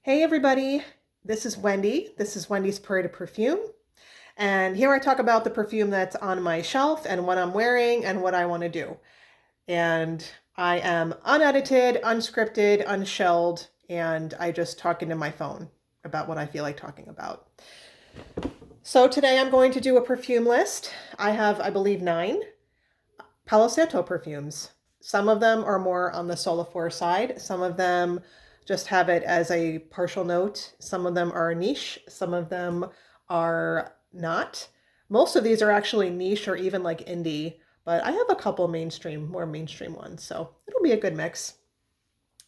Hey everybody, this is Wendy. This is Wendy's Parade of Perfume. And here I talk about the perfume that's on my shelf and what I'm wearing and what I want to do. And I am unedited, unscripted, unshelled, and I just talk into my phone about what I feel like talking about. So today I'm going to do a perfume list. I have, I believe, 9 Palo Santo perfumes. Some of them are more on the Soliflor side. Some of them just have it as a partial note. Some of them are niche. Some of them are not. Most of these are actually niche or even like indie, but I have a couple more mainstream ones, so it'll be a good mix.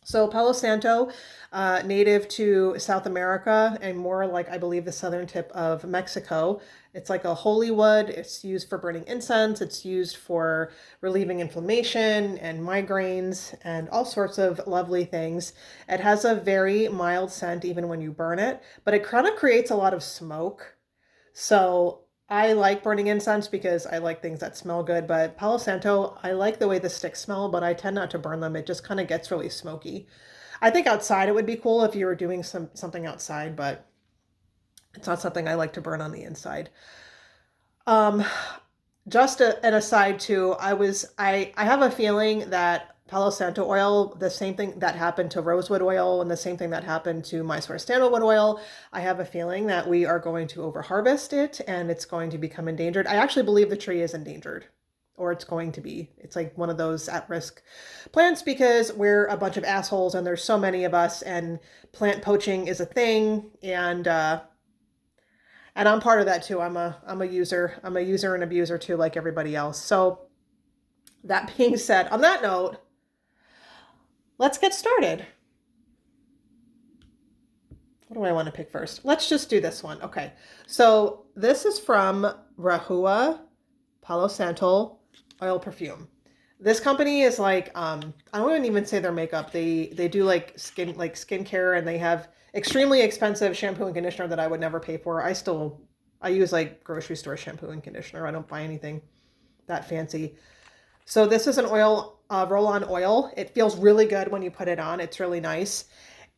So Palo Santo, native to South America and more like I believe the southern tip of Mexico. It's like a holy wood. It's used for burning incense. It's used for relieving inflammation and migraines and all sorts of lovely things. It has a very mild scent even when you burn it, but it kind of creates a lot of smoke. So I like burning incense because I like things that smell good, but Palo Santo, I like the way the sticks smell, but I tend not to burn them. It just kind of gets really smoky. I think outside it would be cool if you were doing something outside, but it's not something I like to burn on the inside. Um, an aside too, I have a feeling that Palo Santo oil, the same thing that happened to rosewood oil and the same thing that happened to Mysore sandalwood oil, I have a feeling that we are going to overharvest it and it's going to become endangered. I actually believe the tree is endangered, or it's going to be. It's like one of those at-risk plants because we're a bunch of assholes and there's so many of us and plant poaching is a thing, and I'm part of that too. I'm a user. I'm a user and abuser too, like everybody else. So that being said, on that note, let's get started. What do I want to pick first? Let's just do this one. Okay. So this is from Rahua Palo Santo oil perfume. This company is like I wouldn't even say their makeup. They do like skincare, and they have extremely expensive shampoo and conditioner that I would never pay for. I use like grocery store shampoo and conditioner. I don't buy anything that fancy. So this is an oil, roll-on oil. It feels really good when you put it on. It's really nice.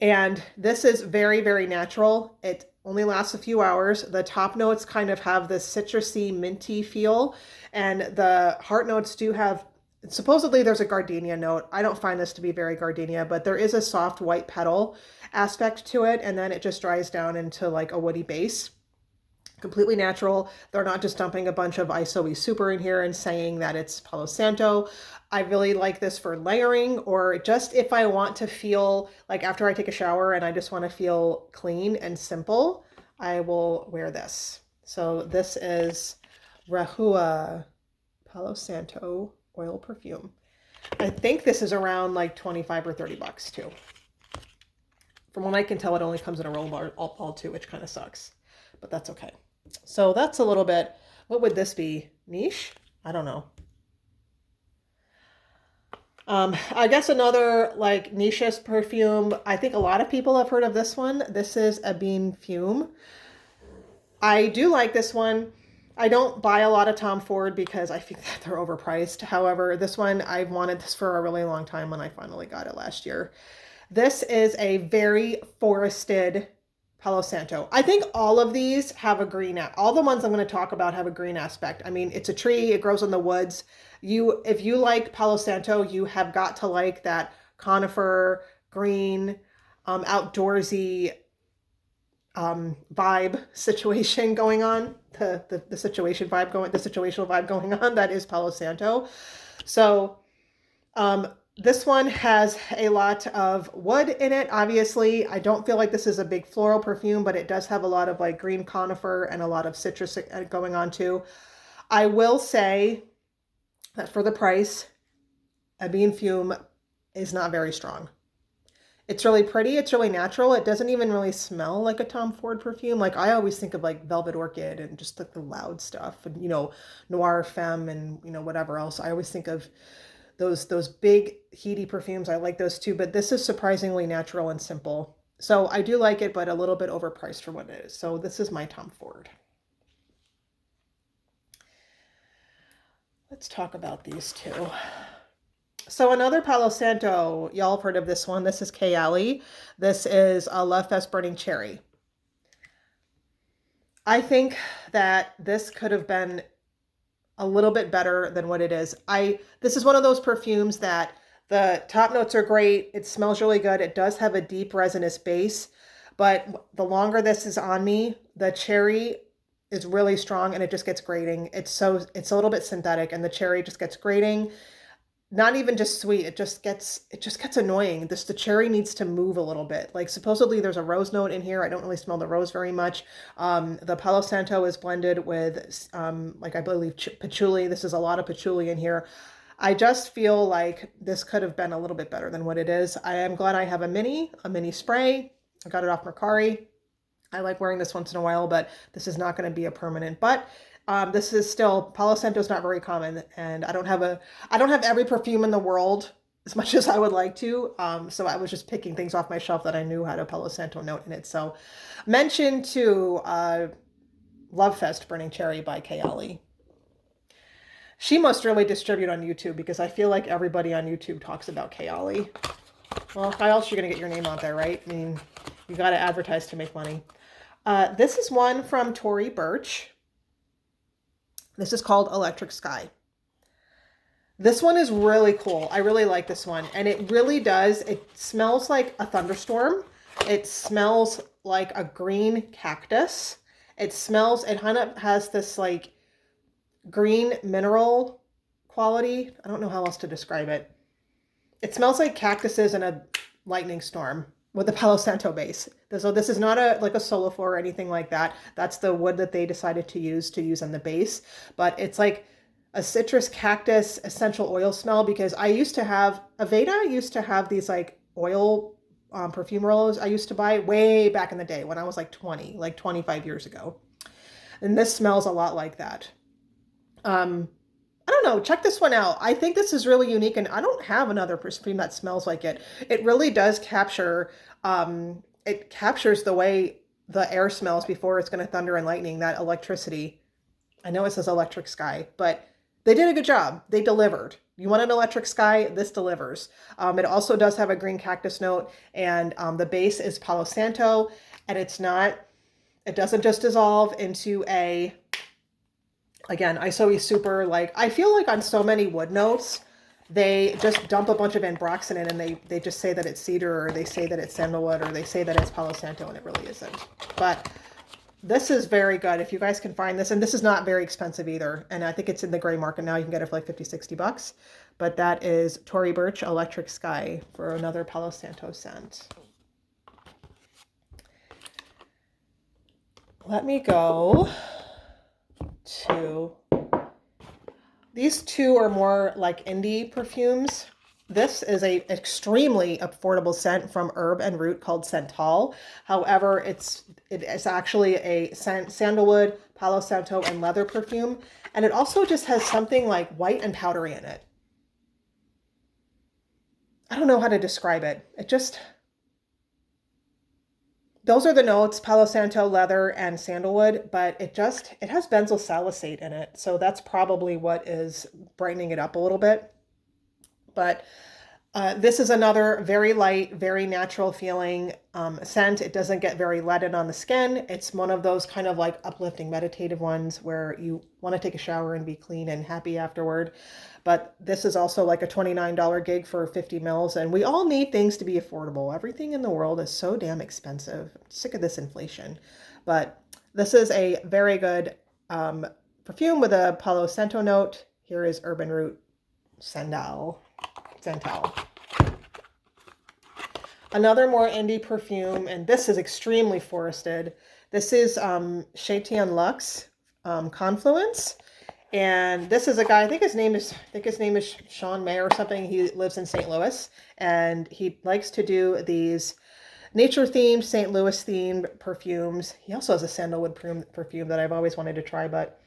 And this is very, very natural. It only lasts a few hours. The top notes kind of have this citrusy, minty feel. And the heart notes do have, supposedly there's a gardenia note. I don't find this to be very gardenia, but there is a soft white petal aspect to it. And then it just dries down into like a woody base. Completely natural. They're not just dumping a bunch of ISO-y super in here and saying that it's Palo Santo. I really like this for layering, or just if I want to feel like after I take a shower and I just want to feel clean and simple, I will wear this. So this is Rahua Palo Santo oil perfume. I think this is around like 25 or 30 bucks too. From what I can tell, it only comes in a roll ball too, which kind of sucks, but that's okay. So that's a little bit, what would this be? Niche? I don't know. I guess another like niche perfume, I think a lot of people have heard of this one. This is Ebene Fume. I do like this one. I don't buy a lot of Tom Ford because I think that they're overpriced. However, this one, I've wanted this for a really long time when I finally got it last year. This is a very forested Palo Santo. I think all of these have a green, all the ones I'm going to talk about have a green aspect. I mean, it's a tree, it grows in the woods. If you like Palo Santo, you have got to like that conifer, green, outdoorsy vibe situation going on. The situational vibe going on. That is Palo Santo. So, this one has a lot of wood in it. Obviously, I don't feel like this is a big floral perfume, but it does have a lot of like green conifer and a lot of citrus going on too. I will say that for the price, Ebene Fume is not very strong. It's really pretty. It's really natural. It doesn't even really smell like a Tom Ford perfume. Like I always think of like Velvet Orchid and just like the loud stuff and, Noir Femme and, whatever else. I always think of those big heaty perfumes. I like those too, but this is surprisingly natural and simple. So I do like it, but a little bit overpriced for what it is. So this is my Tom Ford. Let's talk about these two. So another Palo Santo, y'all have heard of this one. This is Kayali. This is a Lovefest Burning Cherry. I think that this could have been a little bit better than what it is. This is one of those perfumes that the top notes are great. It smells really good. It does have a deep resinous base, but the longer this is on me, the cherry is really strong and it just gets grating. It's a little bit synthetic and the cherry just gets grating. Not even just sweet, it just gets annoying. The cherry needs to move a little bit. Like supposedly there's a rose note in here. I don't really smell the rose very much. The Palo Santo is blended with like I believe patchouli. This is a lot of patchouli in here. I just feel like this could have been a little bit better than what it is. I am glad I have a mini spray. I got it off Mercari. I like wearing this once in a while, but this is not going to be a permanent. But this is still, Palo Santo is not very common, and I don't have every perfume in the world as much as I would like to. So I was just picking things off my shelf that I knew had a Palo Santo note in it. So mention to Lovefest Burning Cherry by Kayali. She must really distribute on YouTube because I feel like everybody on YouTube talks about Kayali. Well, how else are you going to get your name out there, right? I mean, you got to advertise to make money. This is one from Tory Burch. This is called Electric Sky. This one is really cool. I really like this one. And it really does. It smells like a thunderstorm. It smells like a green cactus. It kind of has this like green mineral quality. I don't know how else to describe it. It smells like cactuses in a lightning storm with a Palo Santo base. So this is not like a Soliflor or anything like that. That's the wood that they decided to use on the base. But it's like a citrus cactus essential oil smell because Aveda used to have these like oil perfume rolls I used to buy way back in the day when I was like 20, like 25 years ago. And this smells a lot like that. I don't know. Check this one out. I think this is really unique, and I don't have another perfume that smells like it. It really does capture. It captures the way the air smells before it's going to thunder and lightning. That electricity. I know it says Electric Sky, but they did a good job. They delivered. You want an electric sky? This delivers. It also does have a green cactus note, and the base is Palo Santo, and it's not. It doesn't just dissolve into a. Again, ISO super, like, I feel like on so many wood notes, they just dump a bunch of ambroxan in and they just say that it's cedar or they say that it's sandalwood or they say that it's Palo Santo and it really isn't. But this is very good if you guys can find this. And this is not very expensive either. And I think it's in the gray market now. You can get it for like 50, 60 bucks. But that is Tory Burch Electric Sky for another Palo Santo scent. Let me go to these two are more like indie perfumes. This is a extremely affordable scent from Herb and Root called Santal. However, it is actually a sandalwood, Palo Santo, and leather perfume. And it also just has something like white and powdery in it. I don't know how to describe it. Those are the notes, Palo Santo, leather, and sandalwood, but it has benzyl salicate in it. So that's probably what is brightening it up a little bit. But this is another very light, very natural feeling scent. It doesn't get very leaded on the skin. It's one of those kind of like uplifting meditative ones where you want to take a shower and be clean and happy afterward. But this is also like a $29 gig for 50 mils. And we all need things to be affordable. Everything in the world is so damn expensive. I'm sick of this inflation. But this is a very good perfume with a Palo Santo note. Here is Urban Root Santal. Another more indie perfume, and this is extremely forested. This is Chatillon Lux Confluence. And this is a guy, I think his name is Sean May or something. He lives in St. Louis, and he likes to do these nature-themed, St. Louis-themed perfumes. He also has a sandalwood perfume that I've always wanted to try, but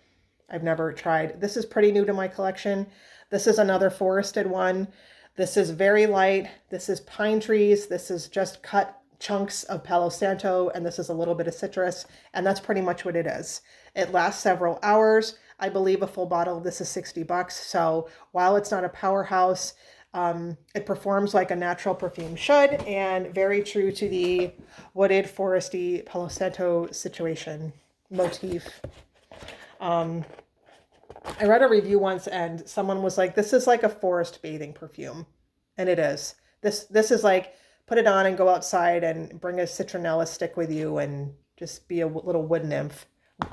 I've never tried. This is pretty new to my collection. This is another forested one. This is very light. This is pine trees. This is just cut chunks of Palo Santo, and this is a little bit of citrus, and that's pretty much what it is. It lasts several hours. I believe a full bottle of this is 60 bucks. So while it's not a powerhouse, It performs like a natural perfume should, and very true to the wooded, foresty Palo Santo situation motif. I read a review once and someone was like, this is like a forest bathing perfume. And it is. This is like, put it on and go outside and bring a citronella stick with you and just be a little wood nymph.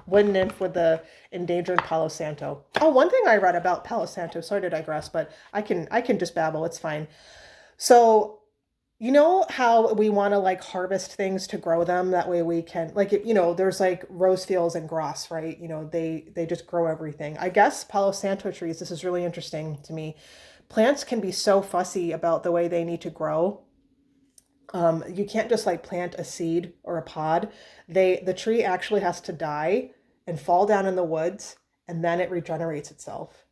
Wood nymph with the endangered Palo Santo. Oh, one thing I read about Palo Santo, sorry to digress, but I can just babble, it's fine. So you know how we want to like harvest things to grow them? That way we can like, there's like rose fields and grass, right? They just grow everything. I guess Palo Santo trees, this is really interesting to me. Plants can be so fussy about the way they need to grow. You can't just like plant a seed or a pod. The tree actually has to die and fall down in the woods, and then it regenerates itself.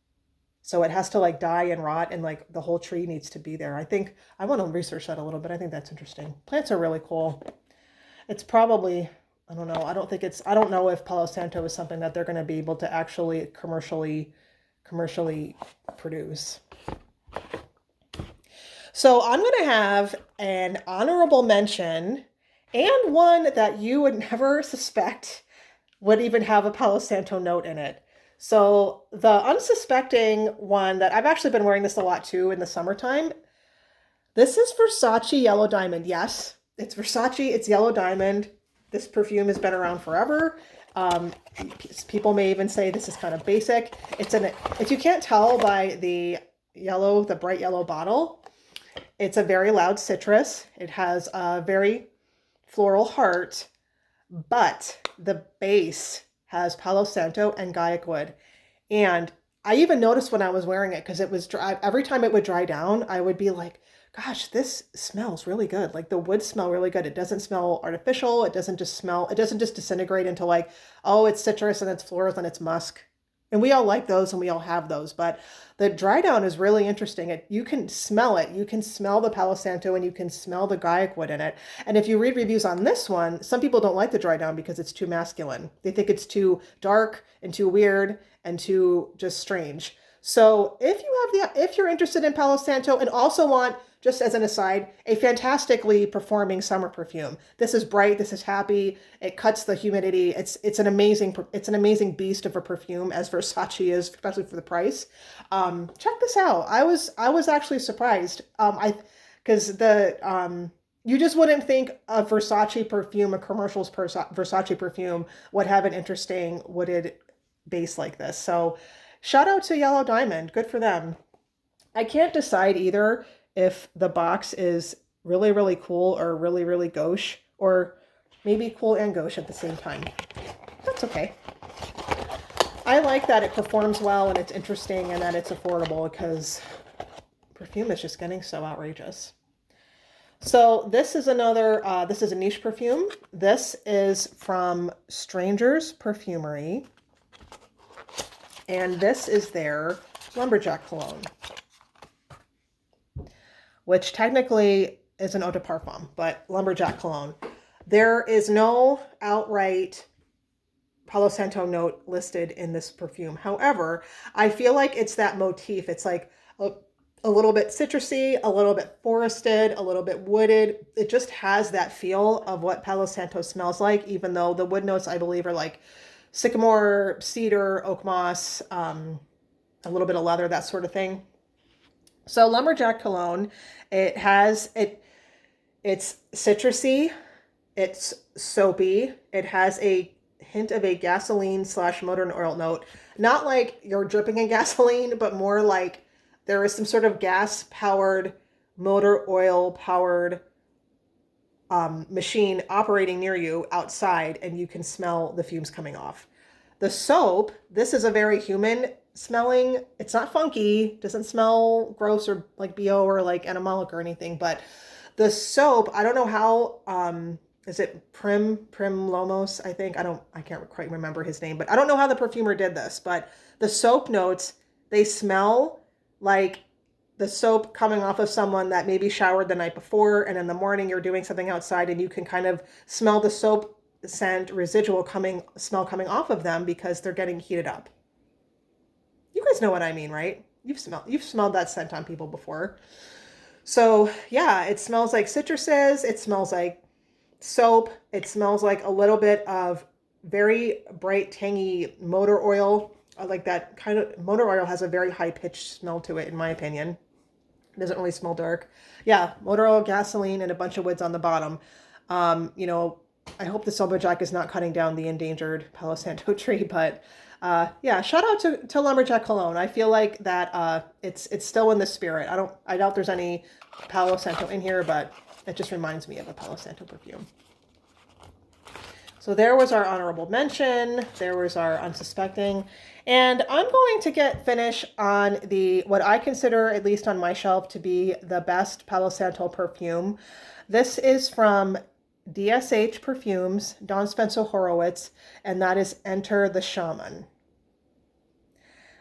So it has to like die and rot, and like the whole tree needs to be there. I think I want to research that a little bit. I think that's interesting. Plants are really cool. It's probably, I don't know. I don't know if Palo Santo is something that they're going to be able to actually commercially produce. So I'm going to have an honorable mention and one that you would never suspect would even have a Palo Santo note in it. So the unsuspecting one that I've actually been wearing this a lot too in the summertime. This is Versace Yellow Diamond. Yes, it's Versace. It's Yellow Diamond. This perfume has been around forever. People may even say this is kind of basic. If you can't tell by the bright yellow bottle, it's a very loud citrus. It has a very floral heart, but the base has Palo Santo and Gaiac wood. And I even noticed when I was wearing it, because it was dry, every time it would dry down, I would be like, gosh, this smells really good. Like the wood smell really good. It doesn't smell artificial. It doesn't just disintegrate into like, oh, it's citrus and it's florals and it's musk. And we all like those and we all have those, but the dry down is really interesting. You can smell it. You can smell the Palo Santo and you can smell the Gaiac wood in it. And if you read reviews on this one, some people don't like the dry down because it's too masculine. They think it's too dark and too weird and too just strange. So if you're interested in Palo Santo and also want, just as an aside, a fantastically performing summer perfume. This is bright, this is happy, it cuts the humidity. It's an amazing beast of a perfume, as Versace is, especially for the price. Check this out. I was actually surprised. Because you just wouldn't think a Versace perfume, a commercial's Versace perfume would have an interesting wooded base like this. So shout out to Yellow Diamond. Good for them. I can't decide either if the box is really, really cool or really, really gauche, or maybe cool and gauche at the same time. That's okay. I like that it performs well and it's interesting and that it's affordable, because perfume is just getting so outrageous. So this is this is a niche perfume. This is from Stranger's Perfumerie. And this is their Lumberjack cologne, which technically is an eau de parfum, but Lumberjack cologne. There is no outright Palo Santo note listed in this perfume. However, I feel like it's that motif. It's like a little bit citrusy, a little bit forested, a little bit wooded. It just has that feel of what Palo Santo smells like, even though the wood notes, I believe, are like sycamore, cedar, oak moss, a little bit of leather, that sort of thing. So Lumberjack cologne, it's citrusy, it's soapy, it has a hint of a gasoline / motor oil note. Not like you're dripping in gasoline, but more like there is some sort of gas-powered, motor oil-powered machine operating near you outside, and you can smell the fumes coming off. The soap, this is a very human smelling. It's not funky, doesn't smell gross or like BO or like animalic or anything, but the soap, I don't know how, is it Prim Lomos, I think? I can't quite remember his name, but I don't know how the perfumer did this, but the soap notes, they smell like the soap coming off of someone that maybe showered the night before, and in the morning you're doing something outside and you can kind of smell the soap scent residual smell coming off of them because they're getting heated up. You guys know what I mean, right? you've smelled that scent on people before. So yeah, it smells like citruses. It smells like soap. It smells like a little bit of very bright, tangy motor oil. I like that kind of motor oil has a very high pitched smell to it, in my opinion. It doesn't really smell dark. Yeah, motor oil, gasoline, and a bunch of woods on the bottom. You know, I hope the Lumberjack is not cutting down the endangered Palo Santo tree, but yeah, shout out to Lumberjack Cologne. I feel like that it's still in the spirit. I doubt there's any Palo Santo in here, but it just reminds me of a Palo Santo perfume. So there was our honorable mention. There was our unsuspecting. And I'm going to get finished on what I consider, at least on my shelf, to be the best Palo Santo perfume. This is from DSH Perfumes, Don Spencer Horowitz, and that is Enter the Shaman.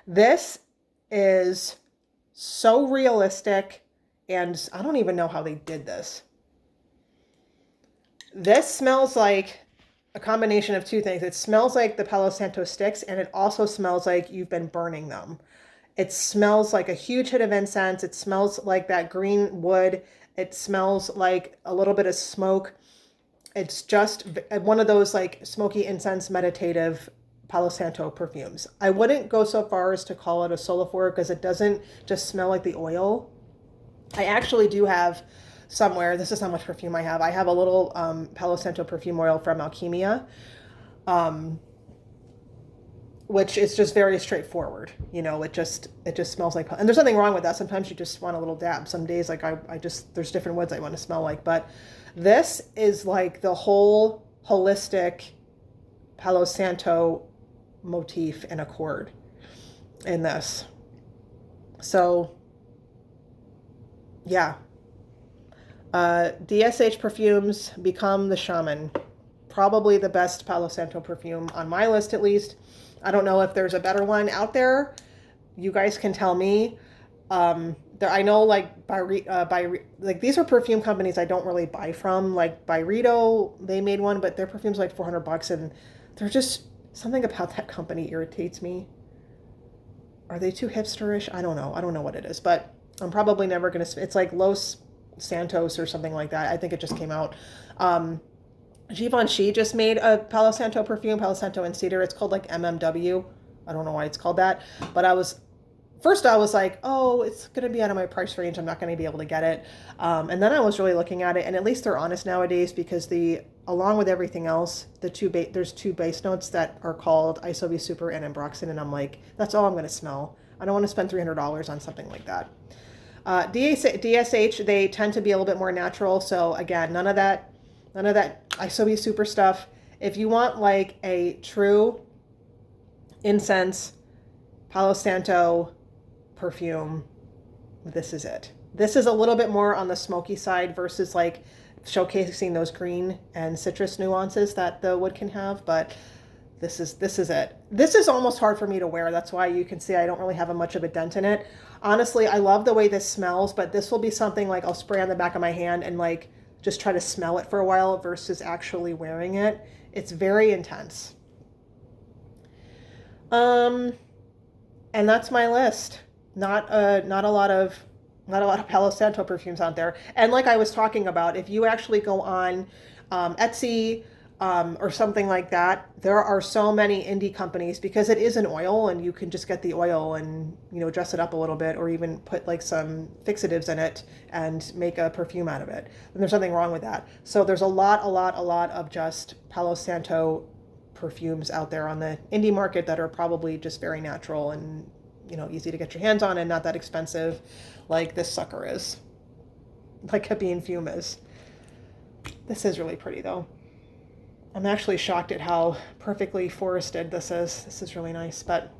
This is so realistic, and I don't even know how they did this. This smells like a combination of two things. It smells like the Palo Santo sticks, and it also smells like you've been burning them. It smells like a huge hit of incense. It smells like that green wood. It smells like a little bit of smoke. It's just one of those like smoky incense meditative Palo Santo perfumes. I wouldn't go so far as to call it a soliflor because it doesn't just smell like the oil. I actually do have somewhere, this is how much perfume I have. I have a little Palo Santo perfume oil from Alchemia, which is just very straightforward. You know, it just smells like, and there's nothing wrong with that. Sometimes you just want a little dab. Some days, like there's different woods I want to smell like, but this is like the whole holistic Palo Santo motif and accord in this. So yeah. DSH Perfumes, Become the Shaman. Probably the best Palo Santo perfume on my list, at least. I don't know if there's a better one out there. You guys can tell me. I know like like these are perfume companies I don't really buy from. Like Byredo, they made one, but their perfume's like $400, and they're just something about that company irritates me. Are they too hipsterish? I don't know. I don't know what it is, but I'm probably never gonna. It's like Los Santos or something like that. I think it just came out. Givenchy just made a Palo Santo perfume, Palo Santo and Cedar. It's called like MMW. I don't know why it's called that, but I was like, oh, it's going to be out of my price range. I'm not going to be able to get it. And then I was really looking at it, and at least they're honest nowadays because along with everything else, there's two base notes that are called Isobe Super and Ambroxan, and I'm like, that's all I'm going to smell. I don't want to spend $300 on something like that. DSH, they tend to be a little bit more natural. So again, none of that Isobe Super stuff. If you want like a true incense Palo Santo perfume, this is it. This is a little bit more on the smoky side versus like showcasing those green and citrus nuances that the wood can have, but this is it. This is almost hard for me to wear. That's why you can see I don't really have much of a dent in it. Honestly, I love the way this smells, but this will be something like I'll spray on the back of my hand and like just try to smell it for a while versus actually wearing it. It's very intense. And that's my list. Not a lot of Palo Santo perfumes out there. And like I was talking about, if you actually go on Etsy or something like that, there are so many indie companies because it is an oil and you can just get the oil and, you know, dress it up a little bit or even put like some fixatives in it and make a perfume out of it. And there's nothing wrong with that. So there's a lot of just Palo Santo perfumes out there on the indie market that are probably just very natural and, you know, easy to get your hands on and not that expensive like this sucker is, like Ebene Fume is. This is really pretty though. I'm actually shocked at how perfectly forested this is. This is really nice, but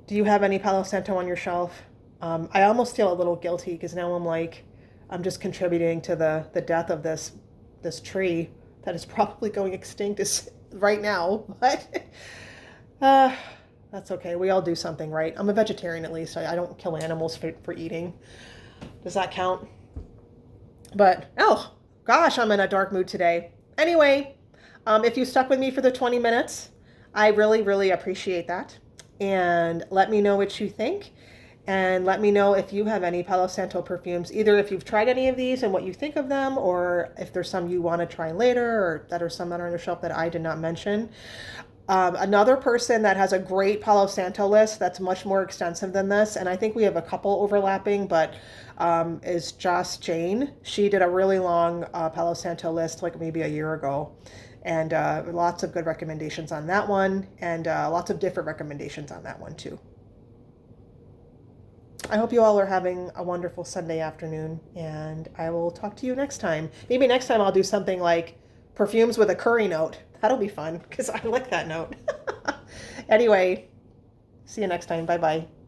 do you have any Palo Santo on your shelf? I almost feel a little guilty because now I'm just contributing to the death of this tree that is probably going extinct right now, but that's okay. We all do something, right? I'm a vegetarian at least. I don't kill animals for eating. Does that count? But, oh, gosh, I'm in a dark mood today. Anyway, if you stuck with me for the 20 minutes, I really, really appreciate that. and let me know what you think. And let me know if you have any Palo Santo perfumes, either if you've tried any of these and what you think of them, or if there's some you want to try later or that are some that are on your shelf that I did not mention. Another person that has a great Palo Santo list that's much more extensive than this, and I think we have a couple overlapping, but is Joss Jane. She did a really long Palo Santo list like maybe a year ago. And lots of good recommendations on that one, and lots of different recommendations on that one too. I hope you all are having a wonderful Sunday afternoon, and I will talk to you next time. Maybe next time I'll do something like perfumes with a curry note. That'll be fun because I like that note. Anyway, see you next time. Bye bye.